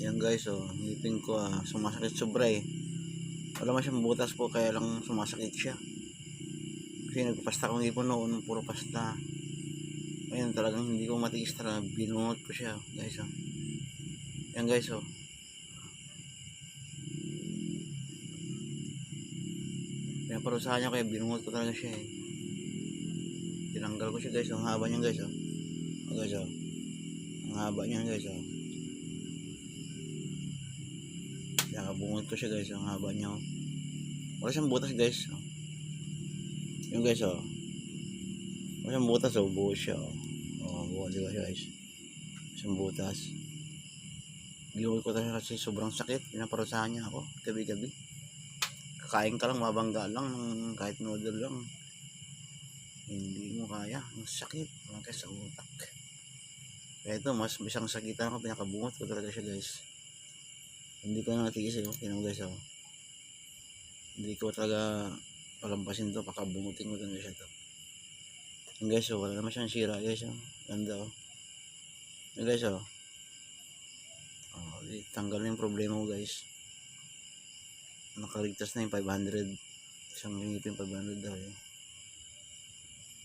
Yan guys, oh, ngipin ko sumasakit sobra eh. Wala man siyang butas po, kaya lang sumasakit siya. Kasi nagpasta kong ngipon noon, puro pasta. Ayun, talagang hindi ko matiis, talaga binunot ko siya guys, oh. Yan guys, oh. Pinaparusahan niya, kaya binunot ko talaga siya eh. Tinanggal ko siya guys, ang haba niyan guys, oh. Oh guys, oh. Ang haba niyan guys, oh. Nakabungot ko siya guys, ang haba niya, oh. Wala siyang butas guys, oh. Yung guys, oh. Wala siyang butas, oh. Buo siya, oh. Oh, buo, di ba guys? Siyang butas. Binungot ko talaga kasi sobrang sakit. Pinaparusahan niya ako gabi-gabi. Kakain ka lang, mabangga lang ng kahit noodle lang. Hindi mo kaya. Ang sakit. Mga sa utak. Kaya ito, mas isang sakitan ako. Pinakabungot ko talaga siya guys. Hindi ko na natiis eh. Tingnan mo guys, oh. Hindi ko talaga palampasin to. Pakabungutin ko talaga siya to. Yung guys, oh. Wala naman siyang sira guys, oh. Ganda, oh. Yung guys, oh. Oh, tanggal na yung problema ko guys. Nakaligtas na yung 500. Isang ngipin 500 daw eh.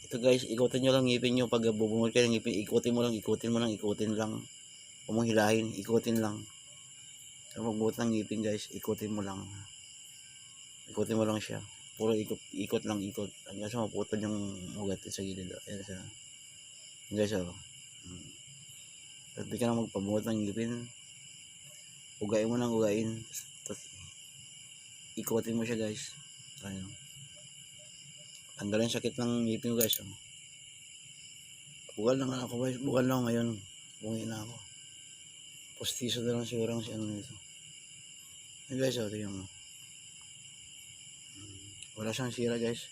Ito guys, ikutin nyo lang ngipin nyo. Pag bubungol kayo ng ngipin, ikutin mo lang, ikutin mo lang, ikutin lang. Huwag mong hilahin, ikutin lang. Sa pagbuot ng ngipin guys, ikutin mo lang. Ikutin mo lang siya. Puro ikot, ikot lang, ikot. Hanggang sa maputol yung ugat sa gilid. Ayan siya. Guys, oh. At di ka na magpabuot ng ngipin. Ugain mo lang, ugain. Tapos, ikutin mo siya guys. Ayan. Tanggalin sakit ng ngipin ko guys, oh. Bugal na nga ako guys, bugal na ako ngayon. Bungi na ako. Postiso na lang siguro ang si ano nito. Ayan guys, oh, tingnan mo. Wala siyang sira guys.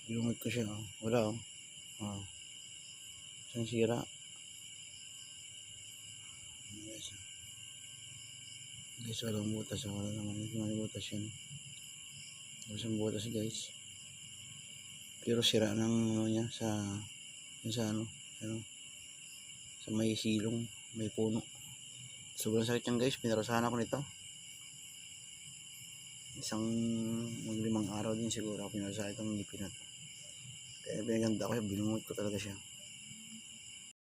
Ilungot ko siya, oh. Wala, oh. Oh. Siyang sira. Ayan guys, oh. Guys, walang butas, oh. Wala naman, hindi naman butas yan. Wala siyang butas guys. Pero sira ng ano niya sa ano, sa may silong, may puno. Sobrang sakit yan guys, pinarusahan ako nito. Isang mag 5 araw din siguro ako pinarusahan itong ngipin na to. Kaya pinaganda ko, binungot ko talaga siya.